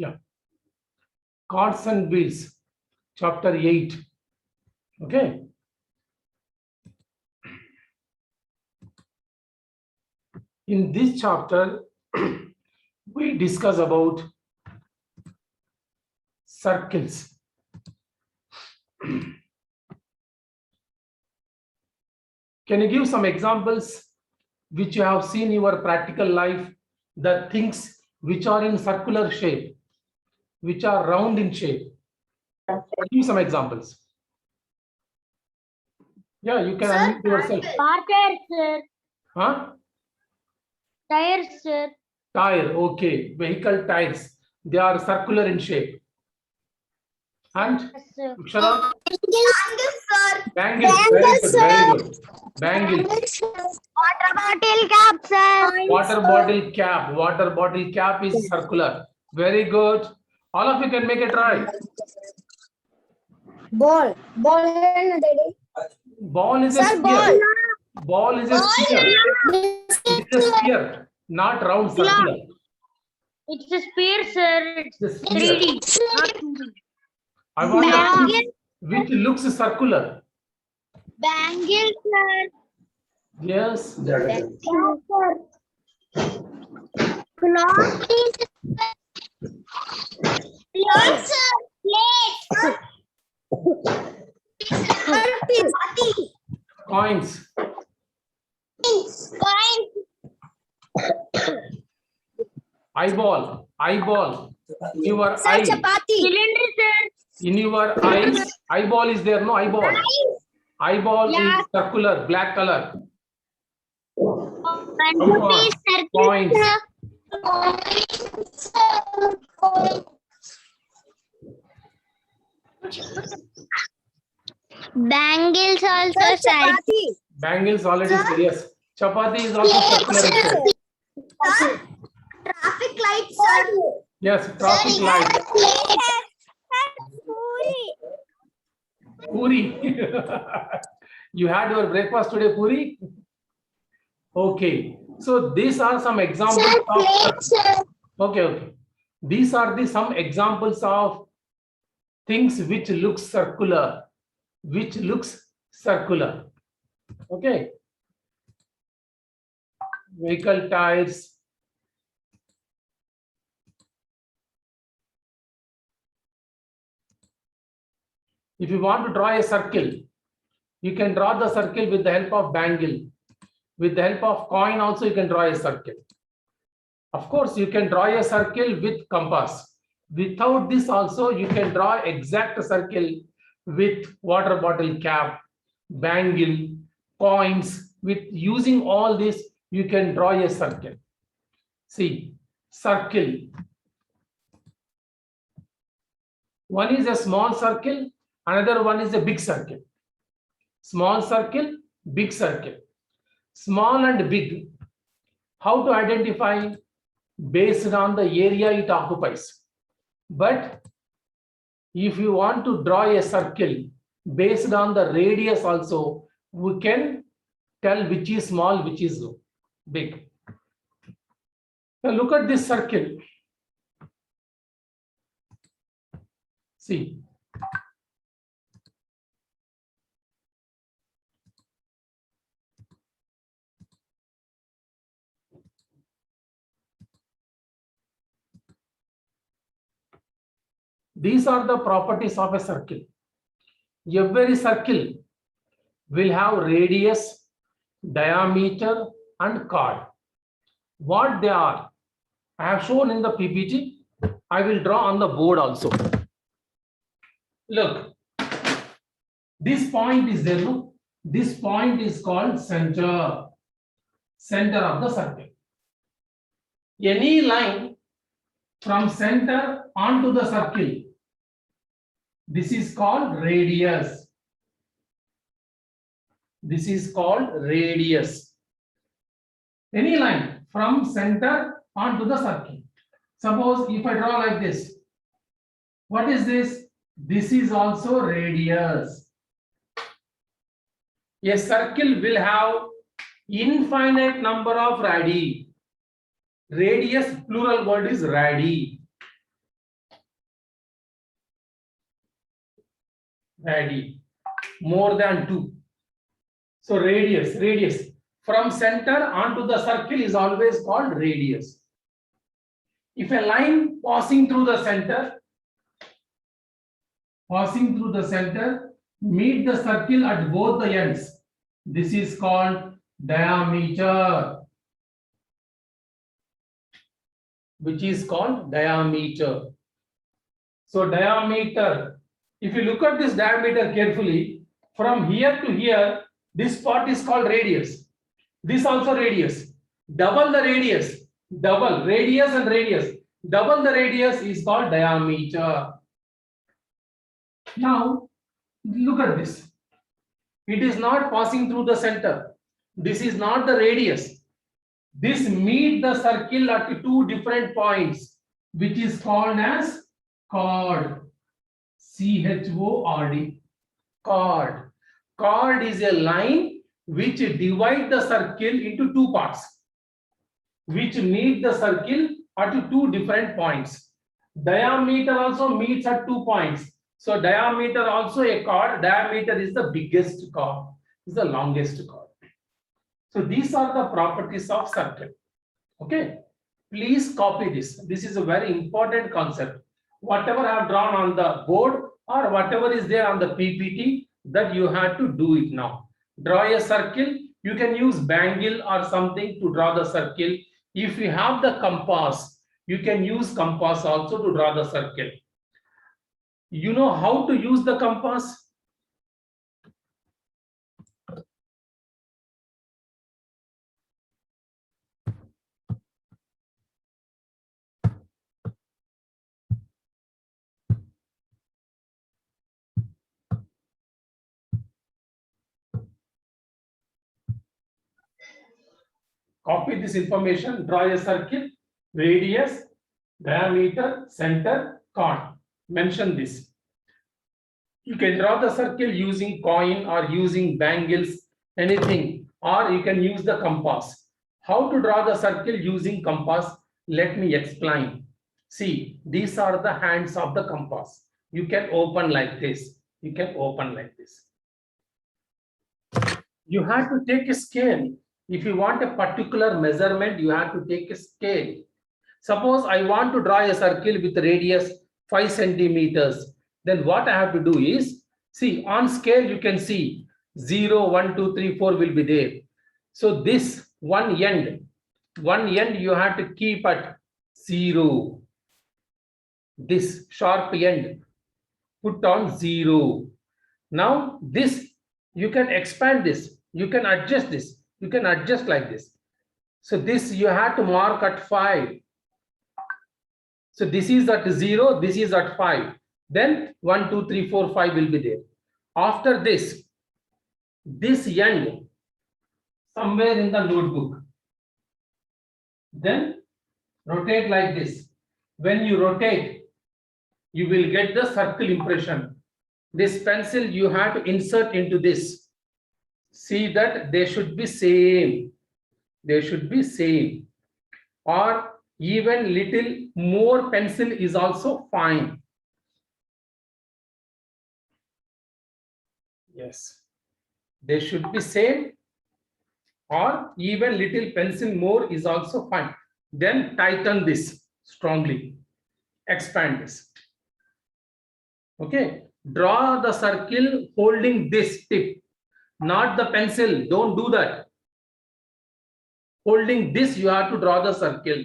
Yeah. Cards and Wheels, chapter 8. Okay. In this chapter, we discuss about circles. Can you give some examples which you have seen in your practical life, the things which are in circular shape, which are round in shape? Give some examples. Yeah, you can unmute yourself. Car tires, sir. Huh? Tires, sir. Tire, okay. Vehicle tires, they are circular in shape. And Yes, sir. Akshara? Sir. Bangles, very good, very good. Bangles. Water bottle cap, sir. Water bottle cap is circular. Very good. All of you can make a try. Ball. Ball is a Sir, sphere. Ball is a sphere. It is a sphere, not round circular. It's a spear, sir. It's a It's sphere. 3D, not 2D. I want Bangle. to which looks circular. Bangle, sir. Yes. Clock is plate, sir. Plate. Coins. Coin. Eyeball. Your Sir, eye. chapati. Cylinder, sir. In your eyes, eyeball is there, no eyeball. Eyeball Yeah. is circular, black color. One Coins. Bangles also, sir. Bangles already said, yes. Chapati is also circular in shape. Traffic lights, sir. Yes, traffic light. Puri. You had your breakfast today, Puri? Okay. So these are some examples of okay. These are some examples of things which looks circular. Okay. Vehicle tires. If you want to draw a circle, you can draw the circle with the help of bangle. With the help of coin also you can draw a circle. Of course, you can draw a circle with compass. Without this also, you can draw exact circle with water bottle cap, bangle, coins. With using all this, you can draw a circle. See, circle. One is a small circle, another one is a big circle. Small circle, big circle. Small and big. How to identify? Based on the area it occupies. But if you want to draw a circle based on the radius also, we can tell which is small, which is big. Now look at this circle. See. These are the properties of a circle. Every circle will have radius, diameter, and chord. What they are, I have shown in the PPT. I will draw on the board also. Look, this point is there. No? This point is called center of the circle. Any line from center onto the circle, this is called radius. This is called radius. Any line from center onto the circle. Suppose if I draw like this, what is this? This is also radius. A circle will have infinite number of radii. Radius, plural word is radii. Radii. More than 2. So radius from center onto the circle is always called radius. If a line passing through the center meet the circle at both the ends, this is called diameter, which is called diameter. So diameter, if you look at this diameter carefully, from here to here, this part is called radius. This also radius. Double the radius. Double radius and radius. Double the radius is called diameter. Now, look at this. It is not passing through the center. This is not the radius. This meet the circle at 2 different points, which is called as chord. C-H-O-R-D. Chord. Chord is a line which divide the circle into 2 parts, which meet the circle at 2 different points. Diameter also meets at 2 points. So diameter also a chord. Diameter is the biggest chord, is the longest chord. So these are the properties of circle. Okay, please copy this. This is a very important concept. Whatever I have drawn on the board or whatever is there on the PPT, that you have to do it now. Draw a circle. You can use bangle or something to draw the circle. If you have the compass, you can use compass also to draw the circle. You know how to use the compass? Copy this information, draw a circle, radius, diameter, center, chord. Mention this. You can draw the circle using coin or using bangles, anything, or you can use the compass. How to draw the circle using compass? Let me explain. See, these are the hands of the compass. You can open like this. You can open like this. You have to take a scale. If you want a particular measurement, you have to take a scale. Suppose I want to draw a circle with radius 5 centimeters. Then what I have to do is, see, on scale you can see 0, 1, 2, 3, 4 will be there. So this one end you have to keep at 0. This sharp end put on 0. Now this, you can expand this, you can adjust this, you can adjust like this. So this you have to mark at 5. So this is at 0, this is at 5. Then 1, 2, 3, 4, 5 will be there. After this end somewhere in the notebook. Then rotate like this. When you rotate, you will get the circle impression. This pencil you have to insert into this. See that they should be same. They should be same. Or even little more pencil is also fine. Yes. They should be same, or even little pencil more is also fine. Then tighten this strongly. Expand this. Okay. Draw the circle holding this tip, not the pencil. Don't do that. Holding this, you have to draw the circle.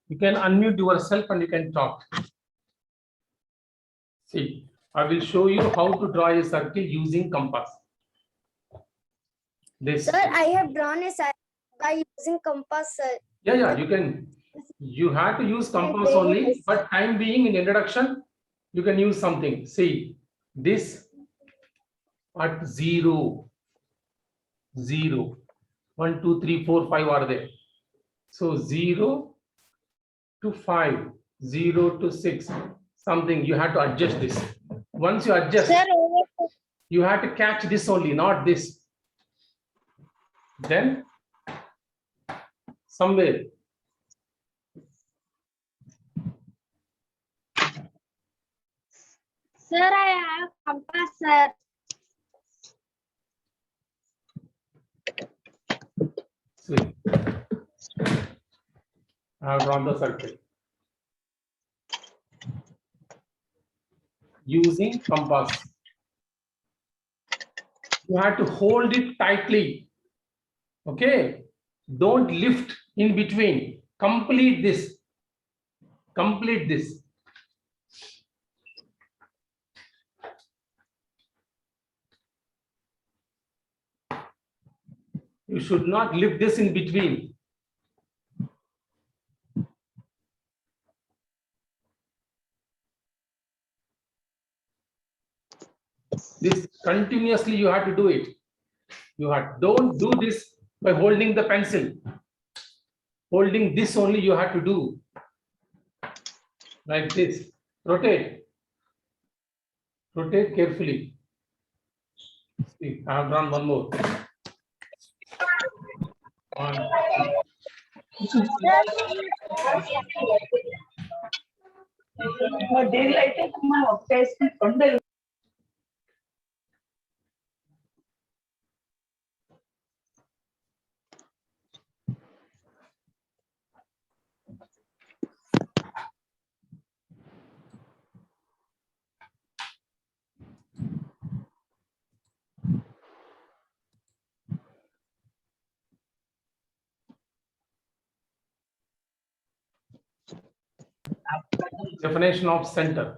You can unmute yourself and you can talk. See, I will show you how to draw a circle using compass. This. Sir, I have drawn a circle by using compass, sir. Yeah, you can. You have to use compass only, but time being in introduction, you can use something. See, this at 0, 0, 1, 2, 3, 4, 5 are there. So 0 to 5, 0 to 6, something you have to adjust this. Once you adjust, Sir, you have to catch this only, not this. Then somewhere sir, I have compass, sir. see, I have drawn the circle using compass. You have to hold it tightly. Okay, don't lift in between. Complete this. Complete this. You should not lift this in between. This continuously you have to do it. Don't do this by holding the pencil. Holding this only you have to do. Like this. Rotate. Rotate carefully. See, I have drawn one more. One. Definition of center.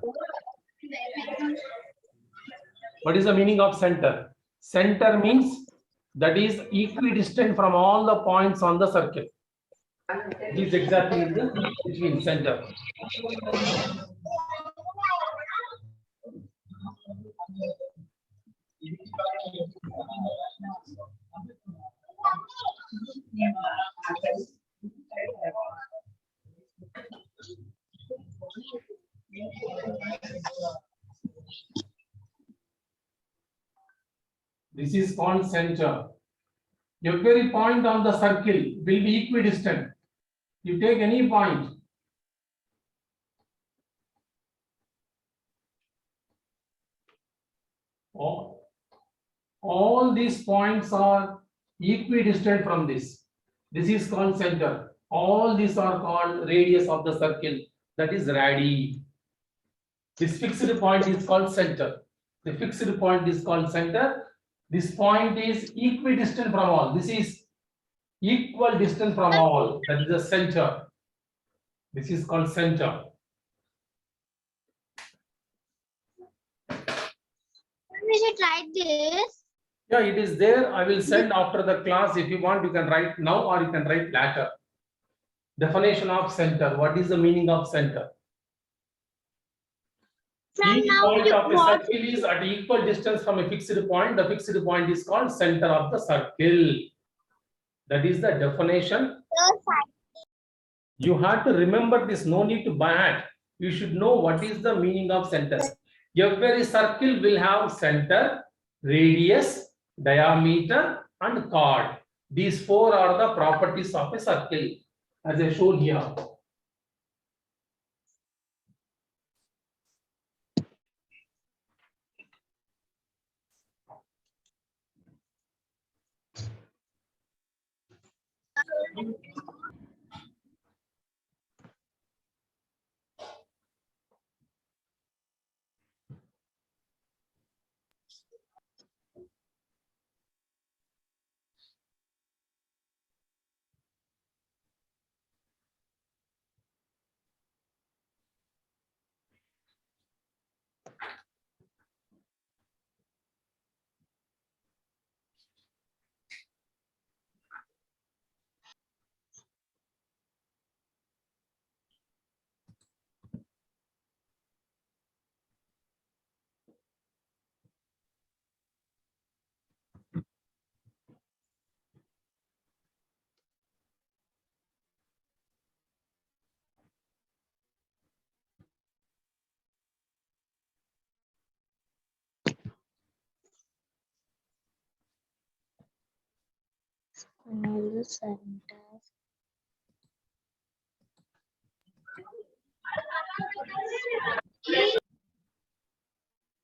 What is the meaning of center? Center means that is equidistant from all the points on the circle. It is exactly in the between center. This is called center. Every point on the circle will be equidistant. You take any point. All these points are equidistant from this. This is called center. All these are called radius of the circle. That is radii. This fixed point is called center. The fixed point is called center. This point is equidistant from all. This is equal distance from all. That is the center. This is called center. We should write this. Yeah, it is there. I will send after the class. If you want, you can write now or you can write later. Definition of center. What is the meaning of center? Sir, Each now point of a what? circle is at equal distance from a fixed point. The fixed point is called center of the circle. That is the definition. You have to remember this. No need to bad. You should know what is the meaning of center. Every circle will have center, radius, diameter, and chord. These four are the properties of a circle, as I showed here.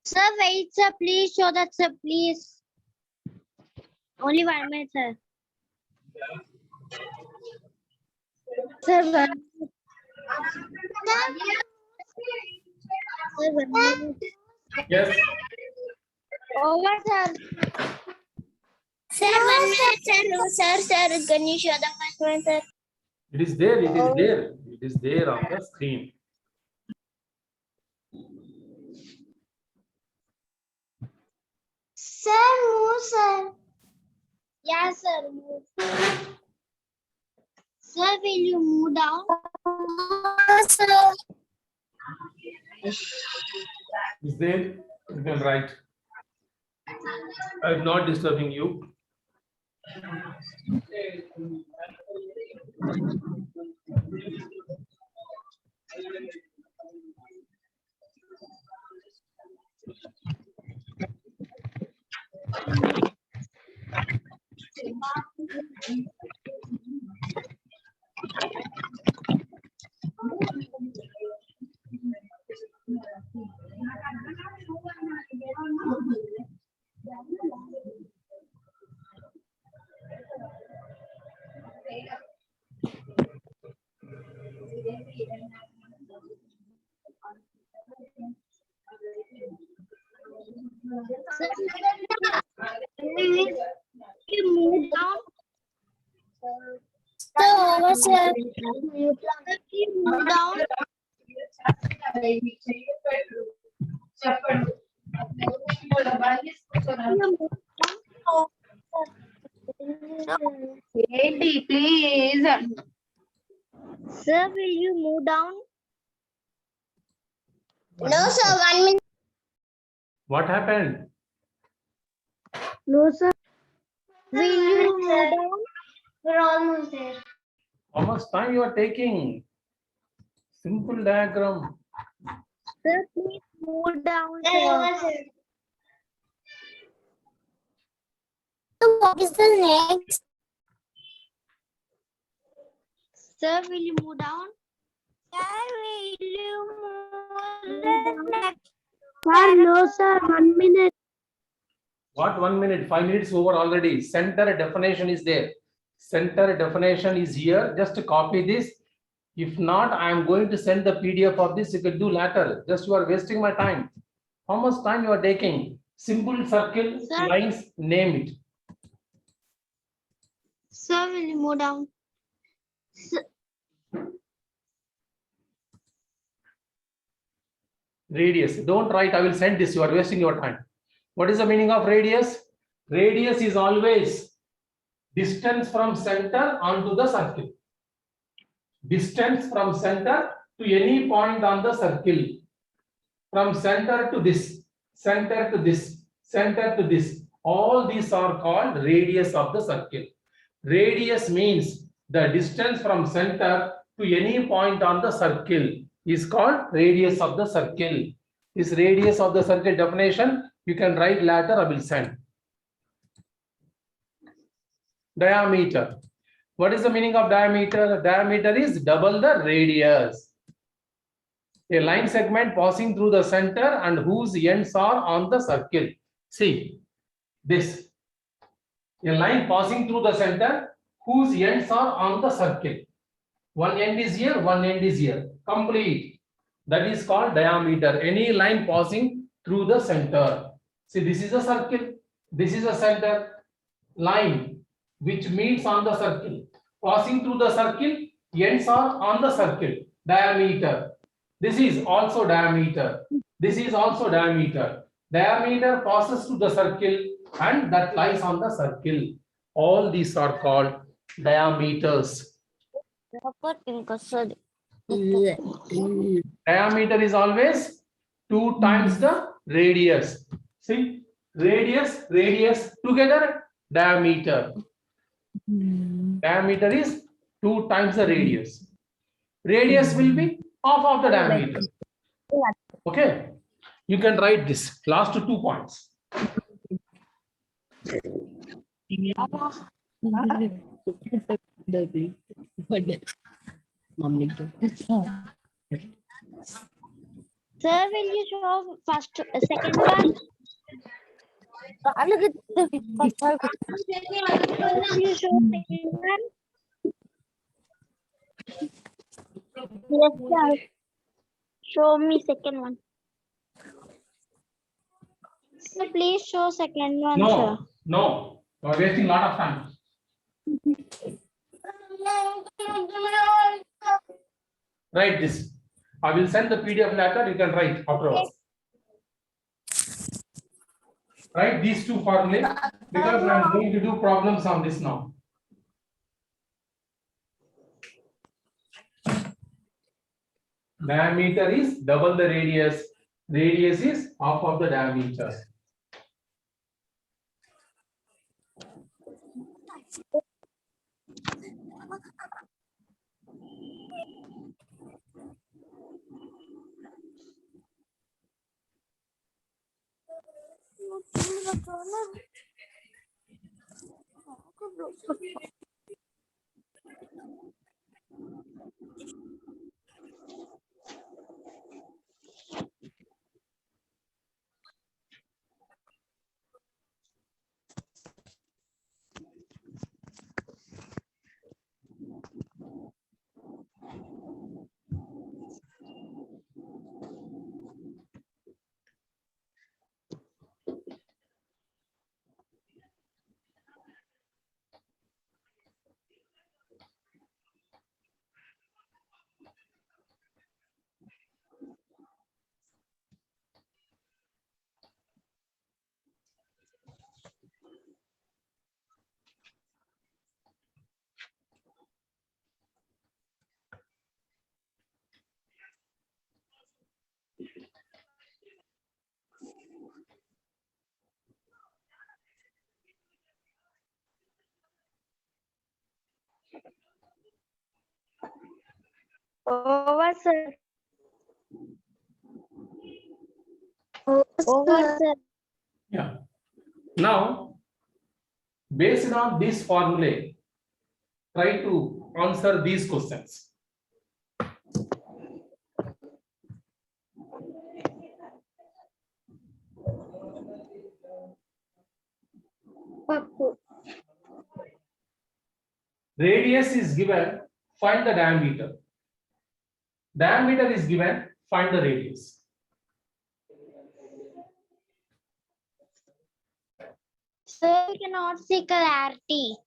Sir, wait, sir. Please show that, sir. Please. Only 1 minute, sir. Sir, 1 minute. Sir, 1 minute. Yes. Over, sir. Sir, 1 minute, sir. No, sir. Can you show the first one, sir? It is there. It is there. It is there on the screen. Sir, move, sir. Yeah, sir. Move. Sir, will you move down? Sir. Is there? You can write. I'm not disturbing you. You move down. So, over, sir. You move down. Lady, please. Sir, will you move down? No, sir. 1 minute. What happened? No, sir. Will you move down? We're almost there. How much time you are taking? Simple diagram. Sir, please move down, sir. So what is the next? Sir, will you move down? Sir, will you move next? Sir, no, sir. 1 minute. What 1 minute? 5 minutes over already. Center definition is there. Center definition is here. Just copy this. If not, I am going to send the PDF of this. You can do later. Just you are wasting my time. How much time you are taking? Simple circle, Sir. lines, name it. Sir, will you move down? Radius. Don't write. I will send this. You are wasting your time. What is the meaning of radius? Radius is always distance from center onto the circle. Distance from center to any point on the circle. From center to this, center to this, center to this. All these are called radius of the circle. Radius means the distance from center to any point on the circle is called radius of the circle. This radius of the circle definition you can write later. I will send. Diameter. What is the meaning of diameter? Diameter is double the radius. A line segment passing through the center and whose ends are on the circle. See this. A line passing through the center whose ends are on the circle. One end is here, one end is here. Complete. That is called diameter. Any line passing through the center. See, this is a circle. This is a center line which meets on the circle. Passing through the circle, ends are on the circle. Diameter. This is also diameter. This is also diameter. Diameter passes through the circle and that lies on the circle. All these are called diameters. Diameter is always 2 times the radius. See, radius, radius together, diameter. Diameter is 2 times the radius. Radius will be half of the diameter. Okay, you can write this last 2 points. Sir, will you show first, second one? Will you show second one? Yes, sir. Show me second one. Sir, please show second one, sir. No, no, you are wasting lot of time. Write this. I will send the PDF later, you can write afterwards. Write these two formulae because I am going to do problems on this now. Diameter is double the radius. Radius is half of the diameter. Over, sir. Over, sir. Yeah. Now, based on this formulae, try to answer these questions. Radius is given, find the diameter. Diameter is given, find the radius. Sir, we cannot see clarity.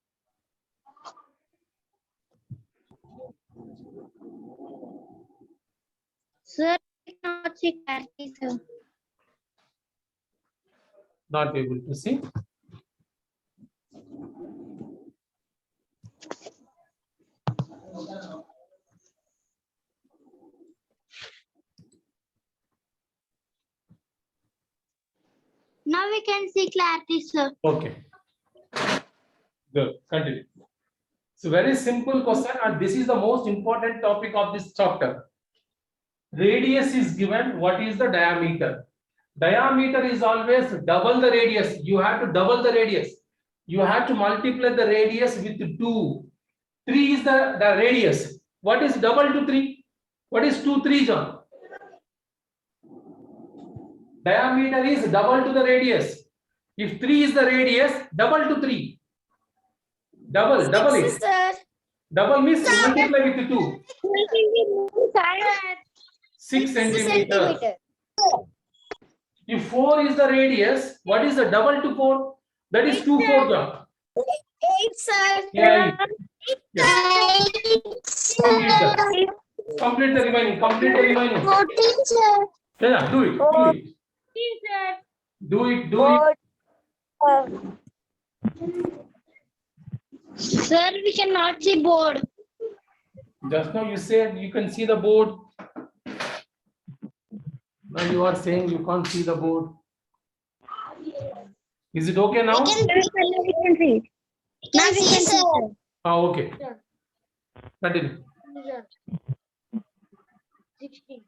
Sir, we cannot see clarity, sir. Not able to see. Now we can see clarity, sir. Okay. Good. Continue. So very simple question, and this is the most important topic of this chapter. Radius is given. What is the diameter? Diameter is always double the radius. You have to double the radius. You have to multiply the radius with 2. 3 is the radius. What is double to 3? What is 2 3 John? Diameter is double to the radius. If 3 is the radius, double to 3. Double it. Sir. Double means multiply with 2. 6 centimeters. If 4 is the radius, what is the double to 4? That is 2 4 John. 8, sir. Yeah. Yes. Complete the remaining. 14, sir. Yeah, do it. Do it. Sir, we cannot see board. Just now you said you can see the board. Now you are saying you can't see the board. Is it okay now? We can see. Now we can see, sir. Okay. Continue. 16.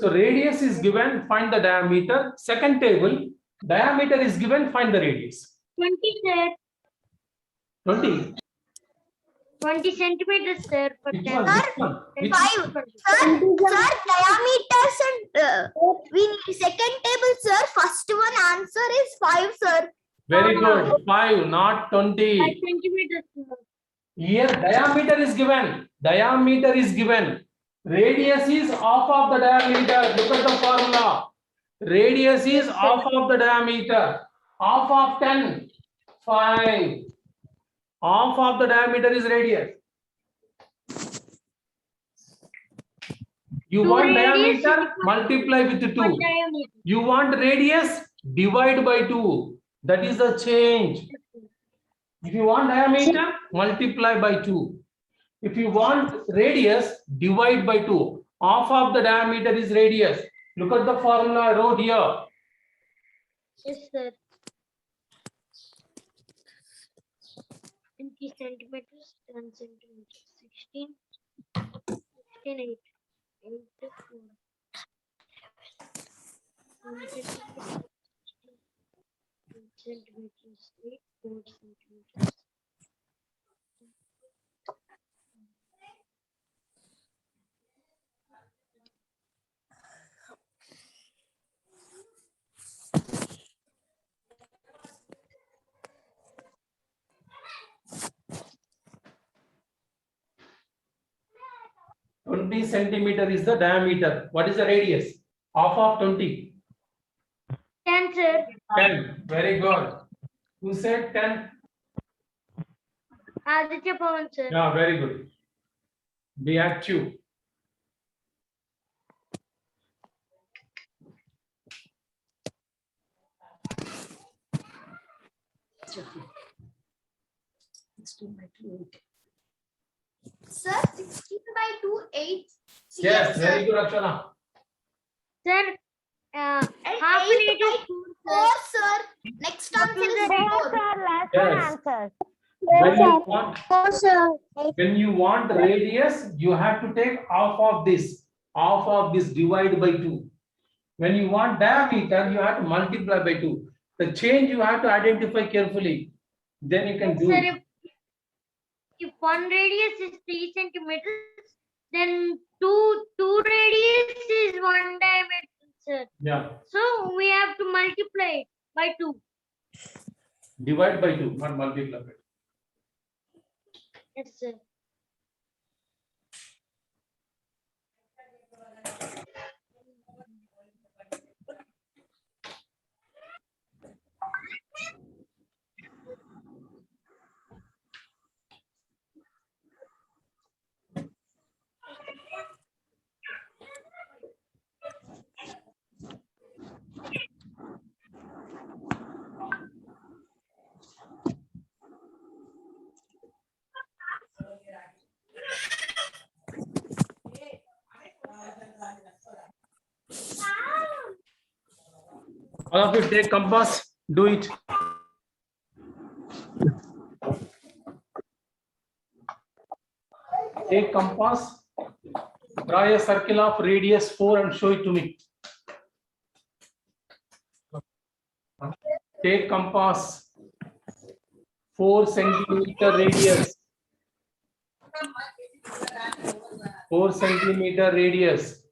So radius is given, find the diameter. Second table, diameter is given, find the radius. 20, sir. 20. 20 centimeters, sir. For Which 10. one? Which one? Which Sir, diameters and we need second table, sir. First one answer is 5, sir. Very good. 5, not 5 20. centimeters, sir. Here diameter is given. Diameter is given. Radius is half of the diameter. Look at the formula. Radius is half of the diameter. Half of 10. 5. Half of the diameter is radius. You Two want radius diameter, is equal to multiply with 2. One diameter. You want radius, divide by 2. That is the change. If you want diameter, multiply by 2. If you want radius, divide by 2. Half of the diameter is radius. Look at the formula I wrote here. Yes, sir. 20 centimeters, 10 centimeters, 16, 16, 8, 8, 4. 8 centimeters, 8, 4 centimeters. Twenty centimeter is the diameter. What is the radius? Half of 20. 10, sir. 10. Very good. Who said 10? Aditya Pawan, sir. Yeah, very good. Be active. Sir, 16 by 2, 8. Yes, very good, Akshana. Sir, half an 8 is 4, 4, sir. Next answer is 4. Yes. When you want radius, you have to take half of this. Half of this divide by 2. When you want diameter, you have to multiply by 2. The change you have to identify carefully. Then you can do sir. it. If one radius is 3 centimeters, then two radius is 1 diameter, sir. Yeah. So we have to multiply it by 2. Divide by 2, not multiply by 2. Yes, sir. All of you take compass, do it. Take compass, draw a circle of radius 4 and show it to me. Take compass, 4 centimeter radius. 4 centimeter radius.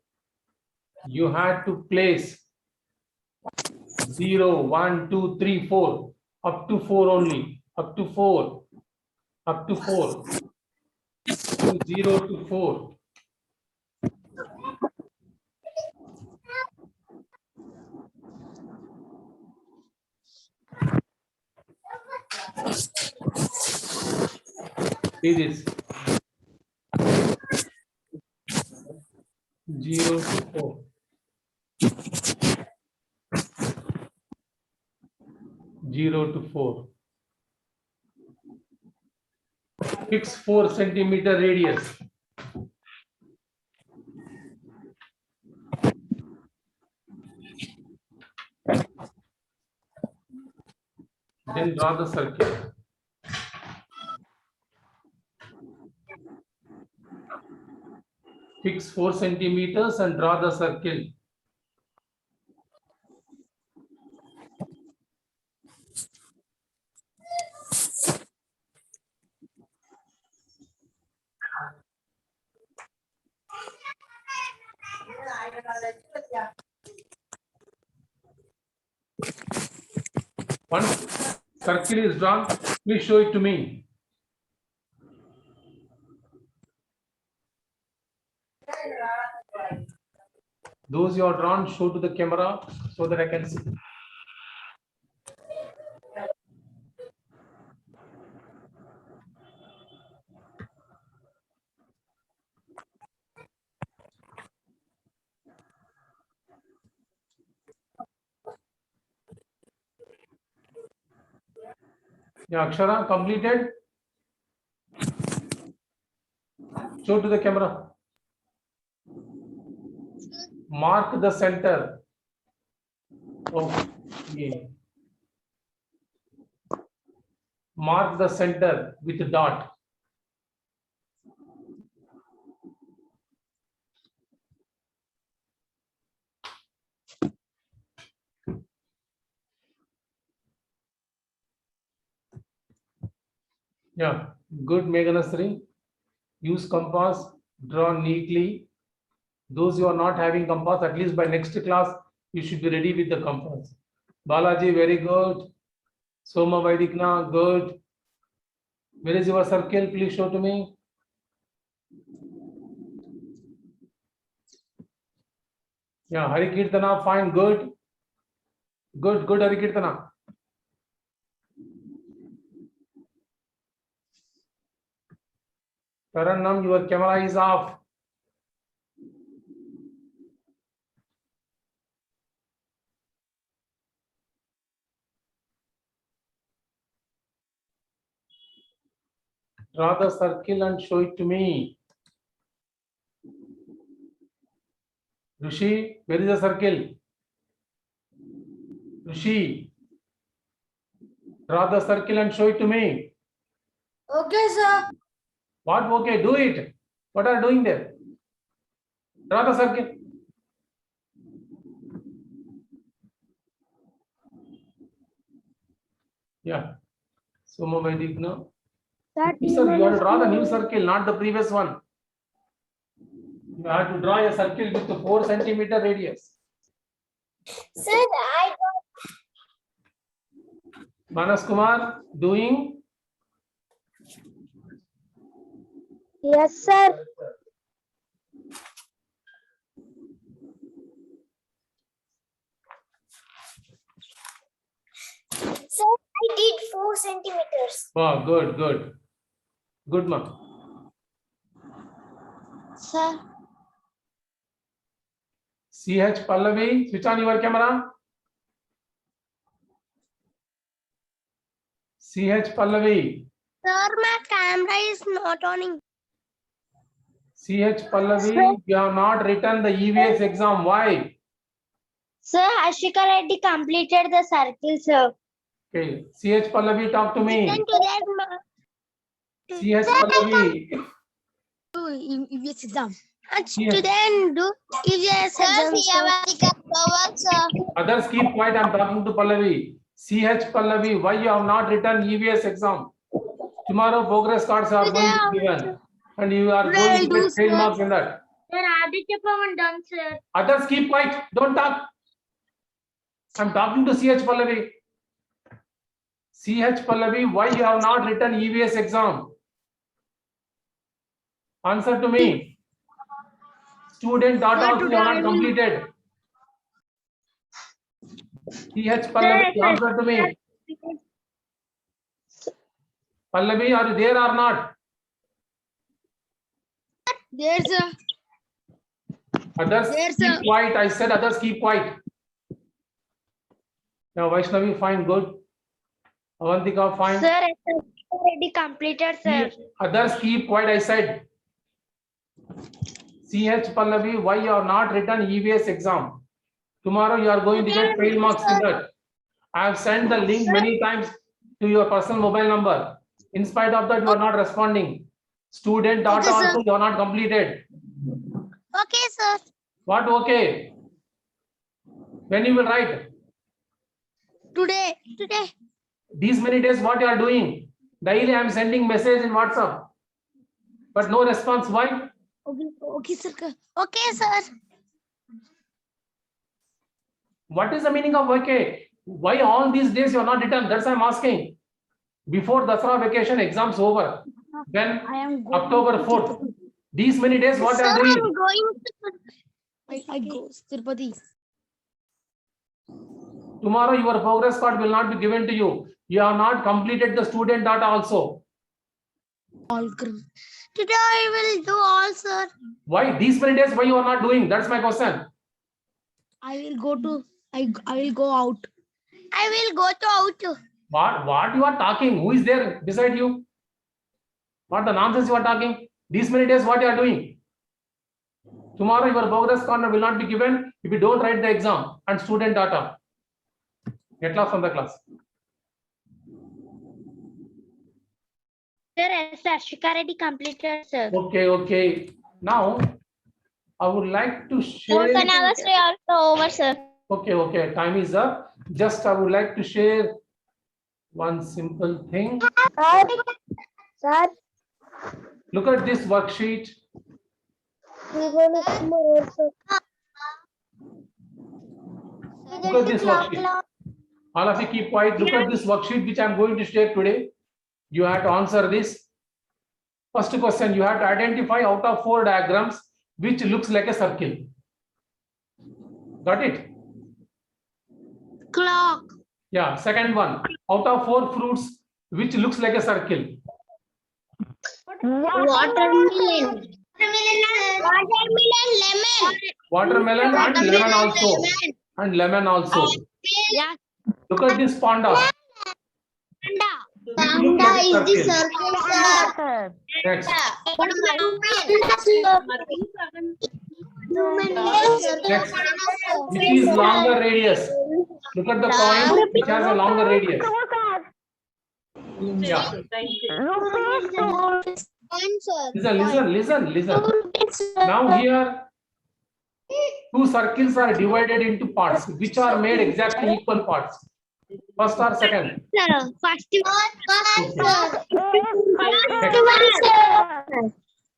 You had to place 0, 1, 2, 3, 4. Up to 4 only. Up to 4. Up to 4. 0 to 4. See this. 0 to 4. 0 to 4. Fix 4 centimeter radius. Then draw the circle. Fix 4 centimeters and draw the circle. Once circle is drawn, please show it to me. Those you are drawn, show to the camera so that I can see. Yeah, Akshara, completed. Show to the camera. Mark the center. Okay. Mark the center with a dot. Yeah, good, Meghanasri. Use compass, draw neatly. Those who are not having compass, at least by next class, you should be ready with the compass. Balaji, very good. Soma Vaidikna, good. Where is your circle? Please show to me. Yeah, Hari Kirtana, fine, good. Good, good, Hari Kirtana. Taranam, your camera is off. Draw the circle and show it to me. Rishi, where is the circle? Rishi, draw the circle and show it to me. Okay, sir. What? Okay, do it. What are you doing there? Draw the circle. Yeah. Soma Vaidikna. Sir, you have to draw the new circle, not the previous one. You have to draw a circle with the 4 centimeter radius. Sir, I Manas Kumar, doing? Yes, sir. Sir, I did 4 centimeters. Oh, good, good. Good, ma. Sir. CH Pallavi, switch on your camera. CH Pallavi. Sir, my camera is not on. CH Pallavi, you have not written the EVS exam. Why? Sir, Ashika Reddy completed the circle, sir. Okay. CH Pallavi, talk to me. Listen to that, CH Pallavi. EVS exam. Yes. Student do EVS exam. Sir. Others keep quiet. I'm talking to Pallavi. CH Pallavi, why you have not written EVS exam? Tomorrow progress cards are going to be given. And you are going to get fail marks in that. Sir, Aditya Pawan done, sir. Others keep quiet. Don't talk. I'm talking to CH Pallavi. CH Pallavi, why you have not written EVS exam? Answer to me. Student data also you have not completed. CH Pallavi, answer to me. Pallavi, are you there or not? There's a. Others There's keep a- quiet. I said others keep quiet. Now Vaishnavi, fine, good. Avantika, fine. Sir, already completed, sir. Others keep quiet. I said. CH Pallavi, why you have not written EVS exam? Tomorrow you are going to get fail marks in that. I have sent the link many times to your personal mobile number. In spite of that, you are not responding. Student data Okay, sir. also you are not completed. Okay, sir. What okay? When you will write? Today. These many days what you are doing? Daily I am sending message in WhatsApp, but no response. Why? Okay, sir. Okay, sir. What is the meaning of okay? Why all these days you are not written? That's why I'm asking. Before Dasara vacation, exams over. Then I am October 4th. These many days what you are doing? going to. I go Tirupati. Tomorrow your progress card will not be given to you. You have not completed the student data also. All green. Today I will do all, sir. Why these many days? Why you are not doing? That's my question. I will go to. I will go out. I will go to out. What you are talking? Who is there beside you? What the nonsense you are talking? These many days what you are doing? Tomorrow your progress card will not be given if you don't write the exam and student data. Get lost from the class. Sir, Ashika Reddy completed, sir. Okay. Now I would like to share. Open hours are also over, sir. Okay. Time is up. Just I would like to share one simple thing. Sir, Look at this worksheet. we're going to come over, sir. Look at this worksheet. All of you keep quiet. Look at this worksheet which I am going to share today. You have to answer this. First question, you have to identify out of 4 diagrams which looks like a circle. Got it? Clock. Yeah. Second one, out of 4 fruits which looks like a circle. Watermelon. Watermelon and lemon also. And lemon also. Yeah. Look at this panda. Panda. Panda is the circle, sir. Next. Next. Which is longer radius. Look at the coin which has a longer radius. Yeah. Listen. Now here 2 circles are divided into parts which are made exactly equal parts. First or second? First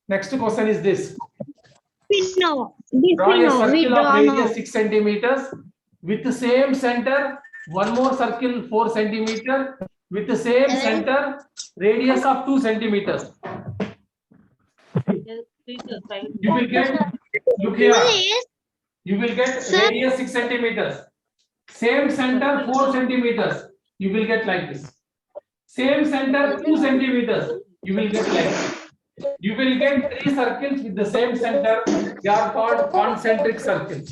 Next question is this. No. Draw a circle of radius 6 centimeters with the same center. One more circle 4 centimeter with the same center, radius of 2 centimeters. You will get, look here, you will get radius 6 centimeters. Same center 4 centimeters. You will get like this. Same center 2 centimeters. You will get like this. You will get 3 circles with the same center. They are called concentric circles.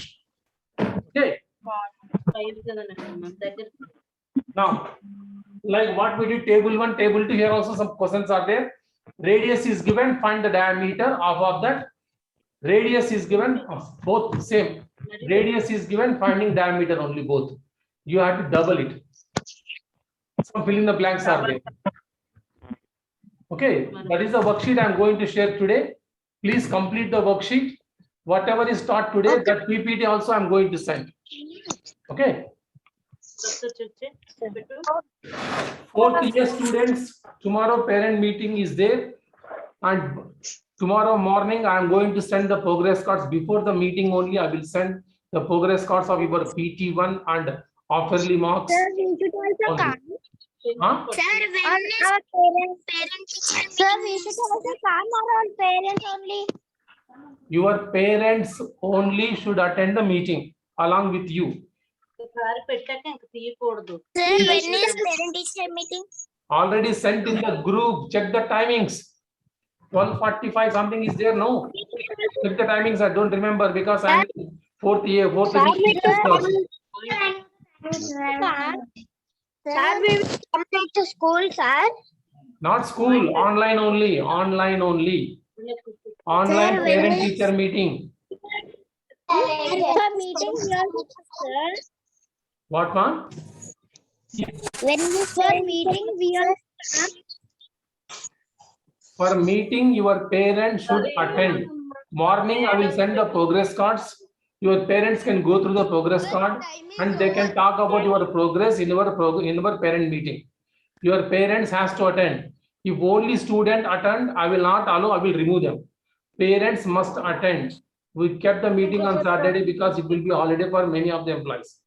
Okay. Now, like what we did table 1, table 2, here also some questions are there. Radius is given, find the diameter of that. Radius is given, both same. Radius is given, finding diameter only both. You have to double it. Some fill in the blanks are there. Okay, that is the worksheet I am going to share today. Please complete the worksheet. Whatever is taught today, that PPT also I am going to send. Okay. 4th year students, tomorrow parent meeting is there, and tomorrow morning I am going to send the progress cards. Before the meeting only I will send the progress cards of your PT1 and offerly marks. Sir, we should also only. come. Huh? Sir, when our parents. Sir, we should also come or our parents only. Your parents only should attend the meeting along with you. Sir, when is parent teacher meeting? Already sent in the group. Check the timings. 12:45 something is there. No, check the timings. I don't remember because I'm in 4th year. Sir, we will come to school, sir. Not school. Online only. Online only. Online Sir, parent when is- teacher meeting. Sir, meeting here, sir. What man? When we sir meeting, we are. For meeting, your parents should attend. Morning, I will send the progress cards. Your parents can go through the progress card and they can talk about your progress in your parent meeting. Your parents has to attend. If only student attend, I will not allow, I will remove them. Parents must attend. We kept the meeting on Saturday because it will be holiday for many of the employees.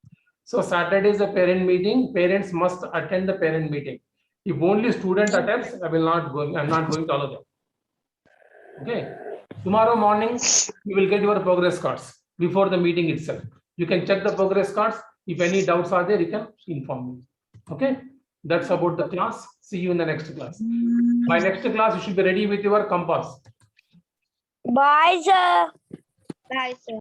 So Saturday is a parent meeting. Parents must attend the parent meeting. If only student attends, I will not go. I'm not going to allow them. Okay. Tomorrow morning, you will get your progress cards before the meeting itself. You can check the progress cards. If any doubts are there, you can inform me. Okay. That's about the class. See you in the next class. By next class, you should be ready with your compass. Bye, sir. Bye, sir.